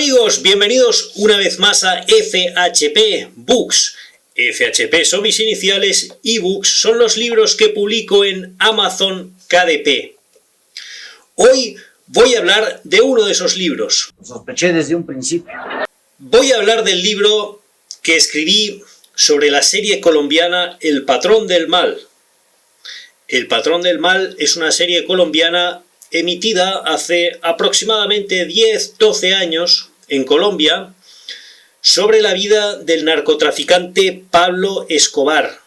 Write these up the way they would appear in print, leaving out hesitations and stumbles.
amigos, bienvenidos una vez más a FHP Books. FHP son mis iniciales y Books son los libros que publico en Amazon KDP. Hoy voy a hablar de uno de esos libros. Lo sospeché desde un principio. Voy a hablar del libro que escribí sobre la serie colombiana El Patrón del Mal. El Patrón del Mal es una serie colombiana emitida hace aproximadamente 10-12 años en Colombia sobre la vida del narcotraficante Pablo Escobar.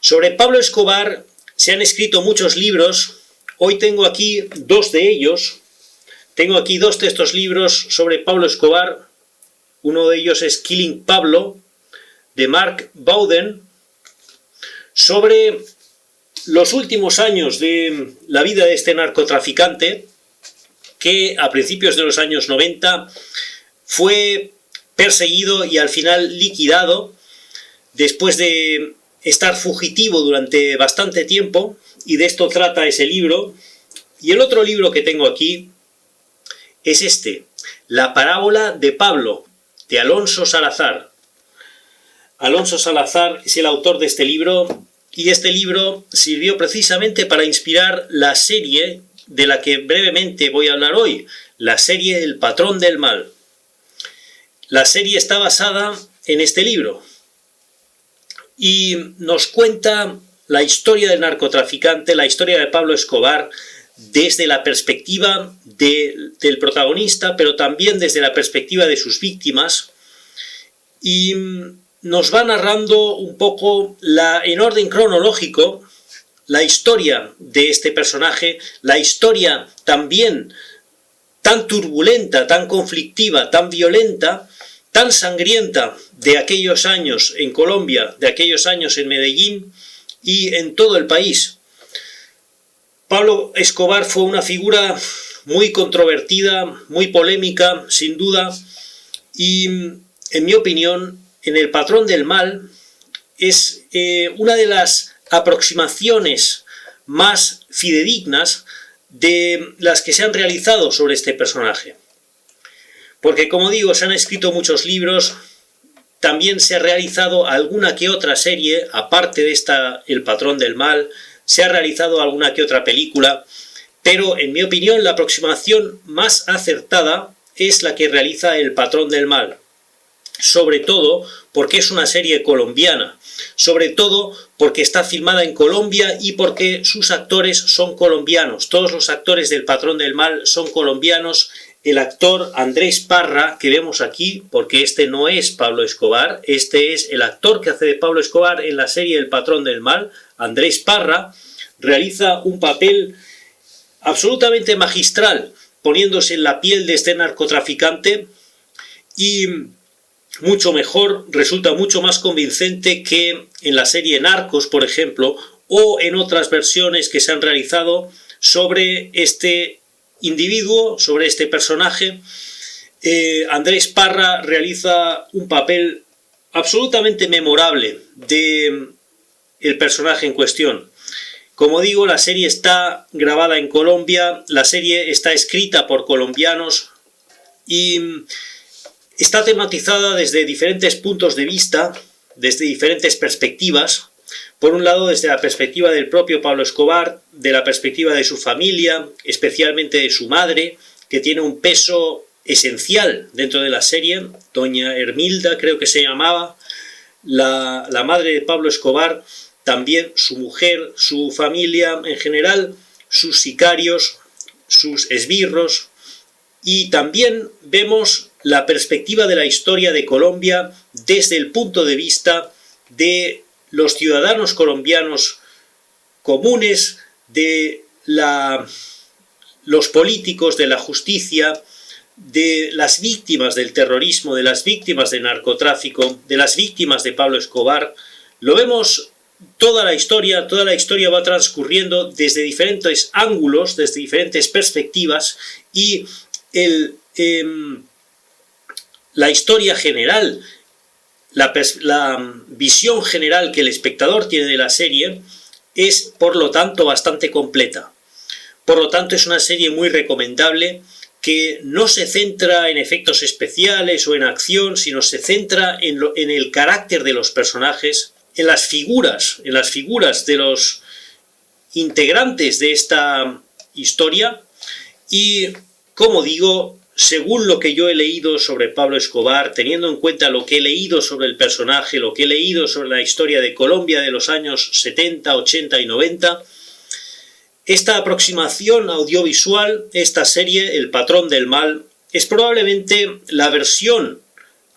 Sobre Pablo Escobar se han escrito muchos libros. Hoy tengo aquí dos de ellos. Tengo aquí dos de estos libros sobre Pablo Escobar. Uno de ellos es Killing Pablo, de Mark Bowden, sobre los últimos años de la vida de este narcotraficante, que a principios de los años 90 fue perseguido y al final liquidado después de estar fugitivo durante bastante tiempo, y de esto trata ese libro. Y el otro libro que tengo aquí es este, La parábola de Pablo, de Alonso Salazar. Alonso Salazar es el autor de este libro, y este libro sirvió precisamente para inspirar la serie de la que brevemente voy a hablar hoy, la serie El Patrón del Mal. La serie está basada en este libro y nos cuenta la historia del narcotraficante, la historia de Pablo Escobar, desde la perspectiva del protagonista, pero también desde la perspectiva de sus víctimas, y nos va narrando un poco en orden cronológico la historia de este personaje, la historia también tan turbulenta, tan conflictiva, tan violenta, tan sangrienta de aquellos años en Colombia, de aquellos años en Medellín y en todo el país. Pablo Escobar fue una figura muy controvertida, muy polémica, sin duda, y en mi opinión, en El Patrón del Mal es una de las aproximaciones más fidedignas de las que se han realizado sobre este personaje. Porque, como digo, se han escrito muchos libros, también se ha realizado alguna que otra serie, aparte de esta El Patrón del Mal, se ha realizado alguna que otra película, pero en mi opinión la aproximación más acertada es la que realiza El Patrón del Mal. Sobre todo porque es una serie colombiana, sobre todo porque está filmada en Colombia y porque sus actores son colombianos. Todos los actores del Patrón del Mal son colombianos. El actor Andrés Parra, que vemos aquí, porque este no es Pablo Escobar, este es el actor que hace de Pablo Escobar en la serie El Patrón del Mal, Andrés Parra, realiza un papel absolutamente magistral, poniéndose en la piel de este narcotraficante, y mucho mejor, resulta mucho más convincente que en la serie Narcos, por ejemplo, o en otras versiones que se han realizado sobre este individuo, sobre este personaje. Andrés Parra realiza un papel absolutamente memorable de el personaje en cuestión. Como digo, la serie está grabada en Colombia, la serie está escrita por colombianos y está tematizada desde diferentes puntos de vista, desde diferentes perspectivas. Por un lado, desde la perspectiva del propio Pablo Escobar, de la perspectiva de su familia, especialmente de su madre, que tiene un peso esencial dentro de la serie. Doña Hermilda, creo que se llamaba, la madre de Pablo Escobar, también su mujer, su familia en general, sus sicarios, sus esbirros, y también vemos la perspectiva de la historia de Colombia desde el punto de vista de los ciudadanos colombianos comunes, de los políticos, de la justicia, de las víctimas del terrorismo, de las víctimas del narcotráfico, de las víctimas de Pablo Escobar. Lo vemos toda la historia va transcurriendo desde diferentes ángulos, desde diferentes perspectivas, y la historia general, la visión general que el espectador tiene de la serie es, por lo tanto, bastante completa. Por lo tanto, es una serie muy recomendable que no se centra en efectos especiales o en acción, sino se centra en el carácter de los personajes, en las figuras de los integrantes de esta historia. Y, como digo, según lo que yo he leído sobre Pablo Escobar, teniendo en cuenta lo que he leído sobre el personaje, lo que he leído sobre la historia de Colombia de los años 70, 80 y 90, esta aproximación audiovisual, esta serie, El Patrón del Mal, es probablemente la versión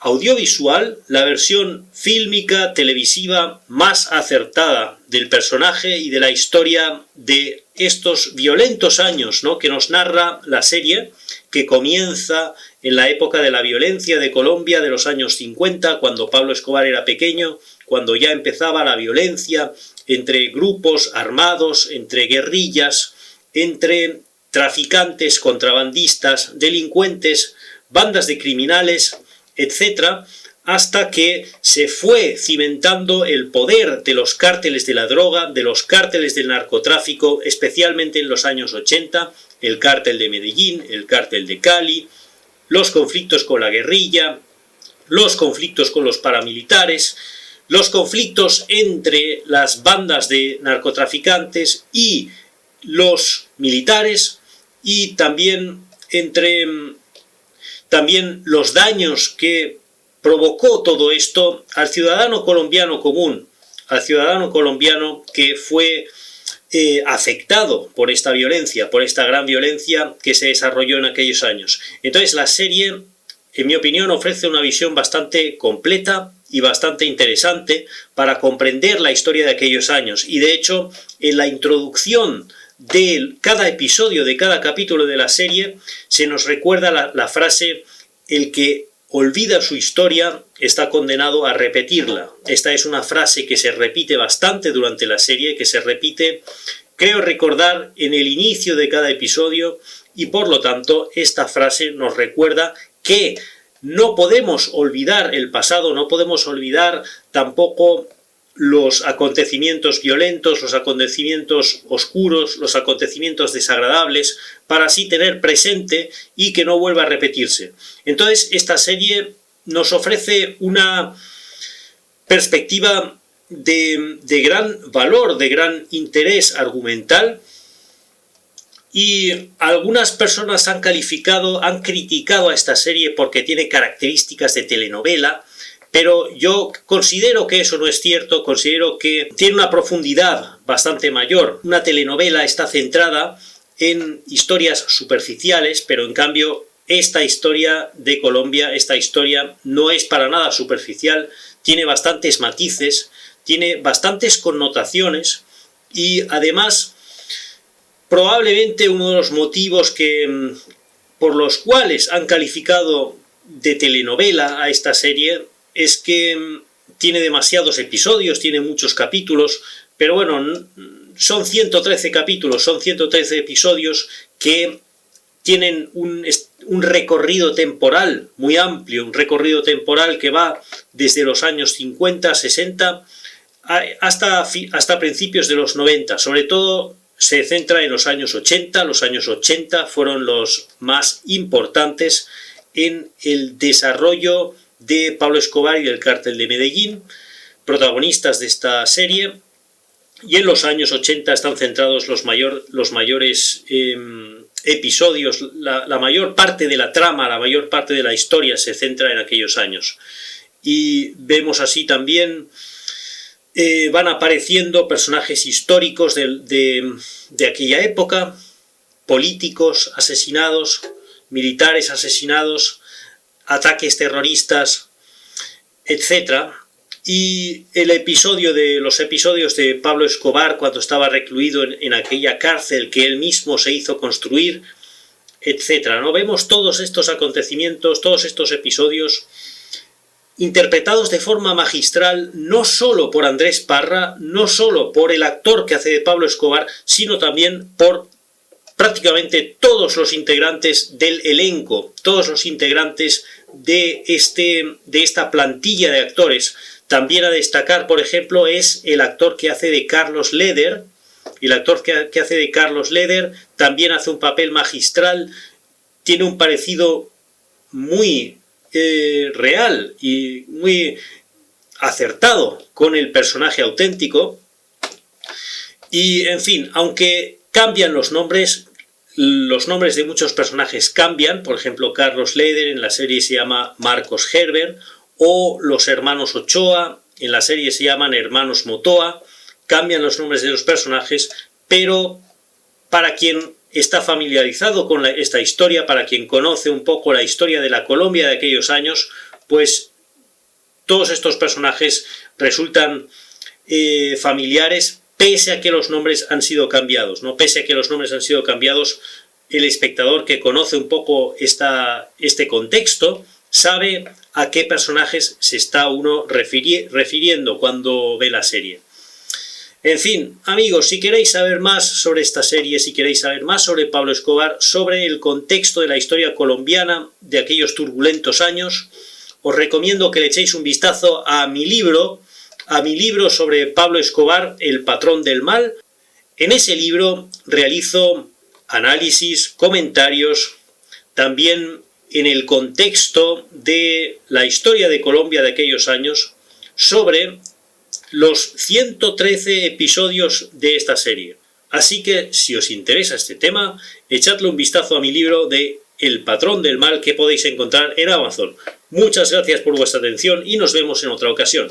audiovisual, la versión fílmica, televisiva, más acertada del personaje y de la historia de estos violentos años, ¿no?, que nos narra la serie, que comienza en la época de la violencia de Colombia de los años 50, cuando Pablo Escobar era pequeño, cuando ya empezaba la violencia entre grupos armados, entre guerrillas, entre traficantes, contrabandistas, delincuentes, bandas de criminales, etc., hasta que se fue cimentando el poder de los cárteles de la droga, de los cárteles del narcotráfico, especialmente en los años 80, el cártel de Medellín, el cártel de Cali, los conflictos con la guerrilla, los conflictos con los paramilitares, los conflictos entre las bandas de narcotraficantes y los militares, y también los daños que provocó todo esto al ciudadano colombiano común, al ciudadano colombiano que fue afectado por esta violencia, por esta gran violencia que se desarrolló en aquellos años. Entonces la serie, en mi opinión, ofrece una visión bastante completa y bastante interesante para comprender la historia de aquellos años. Y de hecho, en la introducción de cada episodio, de cada capítulo de la serie, se nos recuerda la frase: el que olvida su historia está condenado a repetirla. Esta es una frase que se repite bastante durante la serie, que se repite, creo recordar, en el inicio de cada episodio, y por lo tanto esta frase nos recuerda que no podemos olvidar el pasado, no podemos olvidar tampoco los acontecimientos violentos, los acontecimientos oscuros, los acontecimientos desagradables, para así tener presente y que no vuelva a repetirse. Entonces, esta serie nos ofrece una perspectiva de gran valor, de gran interés argumental, y algunas personas han criticado a esta serie porque tiene características de telenovela, pero yo considero que eso no es cierto, considero que tiene una profundidad bastante mayor. Una telenovela está centrada en historias superficiales, pero en cambio esta historia de Colombia, esta historia no es para nada superficial, tiene bastantes matices, tiene bastantes connotaciones, y además probablemente uno de los motivos por los cuales han calificado de telenovela a esta serie es que tiene demasiados episodios, tiene muchos capítulos, pero bueno, son 113 capítulos, son 113 episodios que tienen un recorrido temporal muy amplio, un recorrido temporal que va desde los años 50, 60 hasta principios de los 90. Sobre todo se centra en los años 80. Los años 80 fueron los más importantes en el desarrollo de Pablo Escobar y del cártel de Medellín, protagonistas de esta serie, y en los años 80 están centrados los mayores episodios, la mayor parte de la trama, la mayor parte de la historia se centra en aquellos años. Y vemos así también, van apareciendo personajes históricos de aquella época, políticos asesinados, militares asesinados, ataques terroristas, etc. Y los episodios de Pablo Escobar cuando estaba recluido en aquella cárcel que él mismo se hizo construir, etc., ¿no? Vemos todos estos acontecimientos, todos estos episodios interpretados de forma magistral, no solo por Andrés Parra, no solo por el actor que hace de Pablo Escobar, sino también por prácticamente todos los integrantes del elenco, todos los integrantes de esta plantilla de actores. También a destacar, por ejemplo, es el actor que hace de Carlos Leder. El actor que hace de Carlos Leder también hace un papel magistral. tiene un parecido muy real y muy acertado con el personaje auténtico. Y, en fin, aunque cambian los nombres de muchos personajes cambian. Por ejemplo, Carlos Leder en la serie se llama Marcos Herbert, o los hermanos Ochoa en la serie se llaman hermanos Motoa. Cambian los nombres de los personajes, pero para quien está familiarizado con esta historia, para quien conoce un poco la historia de la Colombia de aquellos años, pues todos estos personajes resultan familiares, pese a que los nombres han sido cambiados, ¿no? Pese a que los nombres han sido cambiados, el espectador que conoce un poco este contexto sabe a qué personajes se está uno refiriendo cuando ve la serie. En fin, amigos, si queréis saber más sobre esta serie, si queréis saber más sobre Pablo Escobar, sobre el contexto de la historia colombiana de aquellos turbulentos años, os recomiendo que le echéis un vistazo a mi libro sobre Pablo Escobar, el patrón del mal. En ese libro realizo análisis, comentarios, también en el contexto de la historia de Colombia de aquellos años, sobre los 113 episodios de esta serie. Así que, si os interesa este tema, echadle un vistazo a mi libro de El patrón del mal, que podéis encontrar en Amazon. Muchas gracias por vuestra atención y nos vemos en otra ocasión.